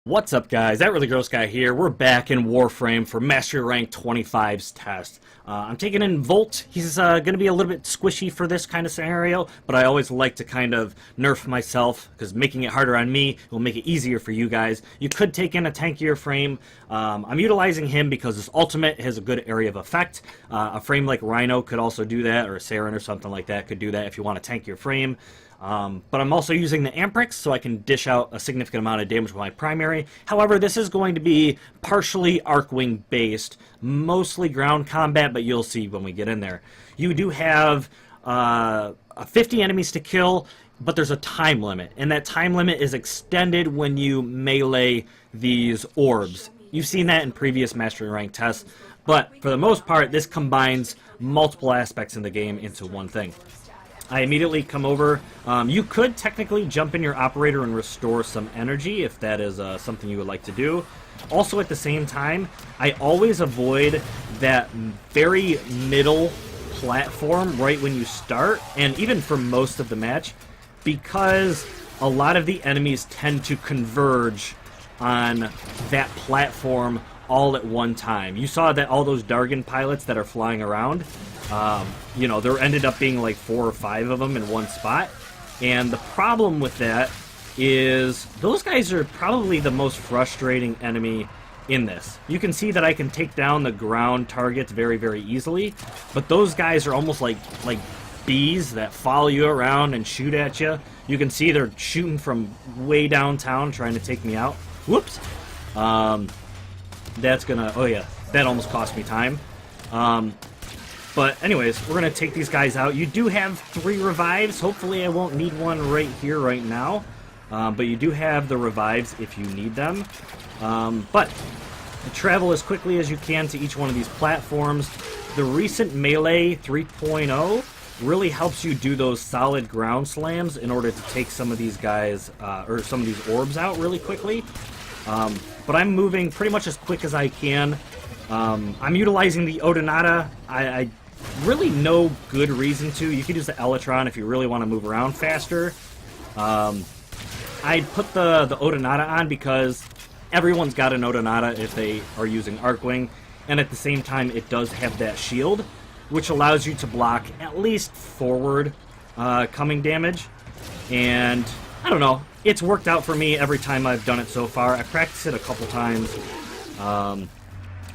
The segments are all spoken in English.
What's up, guys? That Really Gross Guy here. We're back in Warframe for Mastery Rank 25's test. I'm taking in Volt. He's going to be a little bit squishy for this kind of scenario, but I always like to kind of nerf myself, because making it harder on me will make it easier for you guys. You could take in a tankier frame. I'm utilizing him because his ultimate has a good area of effect. A frame like Rhino could also do that, or a Saren or something like that could do that if you want to tank your frame. But I'm also using the Amprex so I can dish out a significant amount of damage with my primary. However, this is going to be partially Arcwing based, mostly ground combat, but you'll see when we get in there. You do have 50 enemies to kill, but there's a time limit, and that time limit is extended when you melee these orbs. You've seen that in previous Mastery Rank tests, but for the most part, this combines multiple aspects in the game into one thing. I immediately come over. You could technically jump in your operator and restore some energy if that is something you would like to do. Also, at the same time, I always avoid that very middle platform right when you start, and even for most of the match, because a lot of the enemies tend to converge on that platform all at one time. You saw that all those Dargan pilots that are flying around, you know, there ended up being like 4 or 5 of them in one spot. And the problem with that is those guys are probably the most frustrating enemy in this. You can see that I can take down the ground targets very, very easily, but those guys are almost like bees that follow you around and shoot at you. You can see they're shooting from way downtown trying to take me out. Whoops. That's gonna, oh yeah, that almost cost me time. But anyways, we're gonna take these guys out. You do have 3 revives. Hopefully I won't need one right here, right now. But you do have the revives if you need them. But travel as quickly as you can to each one of these platforms. The recent Melee 3.0 really helps you do those solid ground slams in order to take some of these guys, or some of these orbs out really quickly. But I'm moving pretty much as quick as I can. I'm utilizing the Odonata. I really no good reason to. You could use the Elytron if you really want to move around faster. I'd put the Odonata on because everyone's got an Odonata if they are using Arcwing, and at the same time it does have that shield, which allows you to block at least forward coming damage. And I don't know, it's worked out for me every time I've done it so far. I practiced it a couple times.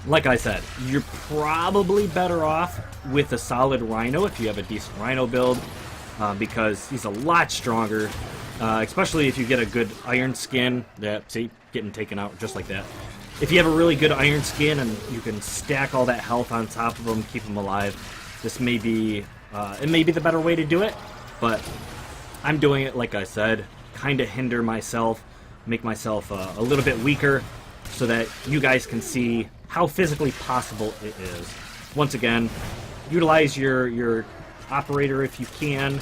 Like I said, you're probably better off with a solid Rhino if you have a decent Rhino build, because he's a lot stronger, especially if you get a good Iron Skin. That, see, getting taken out just like that. If you have a really good Iron Skin and you can stack all that health on top of him, keep him alive, this may be, it may be the better way to do it, but I'm doing it, like I said, kind of hinder myself, make myself a little bit weaker, so that you guys can see how physically possible it is. Once again, utilize your operator if you can.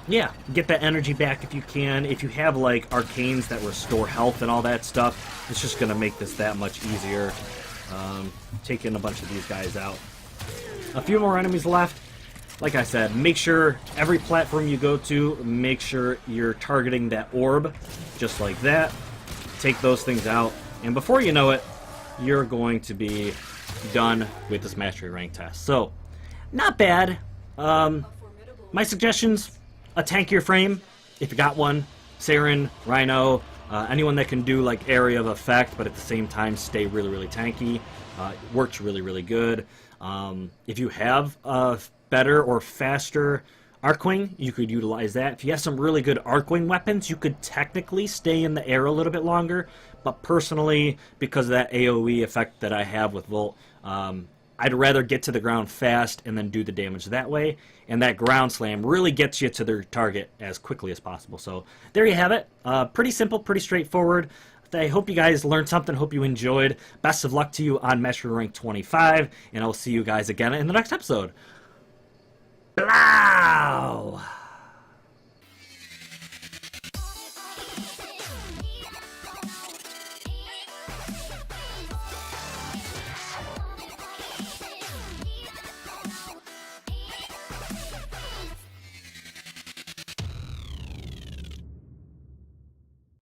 Yeah, get that energy back if you can. If you have like arcanes that restore health and all that stuff, it's just gonna make this that much easier. Taking a bunch of these guys out. A few more enemies left. Like I said, make sure every platform you go to, make sure you're targeting that orb, just like that. Take those things out, and before you know it, you're going to be done with this Mastery Rank test. So, not bad. My suggestions, a tankier frame, if you got one, Saren, Rhino, anyone that can do like area of effect, but at the same time stay really, really tanky, works really, really good. If you have a better or faster Arcwing, you could utilize that. If you have some really good Arcwing weapons, you could technically stay in the air a little bit longer, but personally, because of that AoE effect that I have with Volt, I'd rather get to the ground fast and then do the damage that way, and that ground slam really gets you to their target as quickly as possible. So there you have it. Pretty simple, pretty straightforward. I hope you guys learned something, hope you enjoyed. Best of luck to you on Mastery Rank 25, and I'll see you guys again in the next episode. Blow!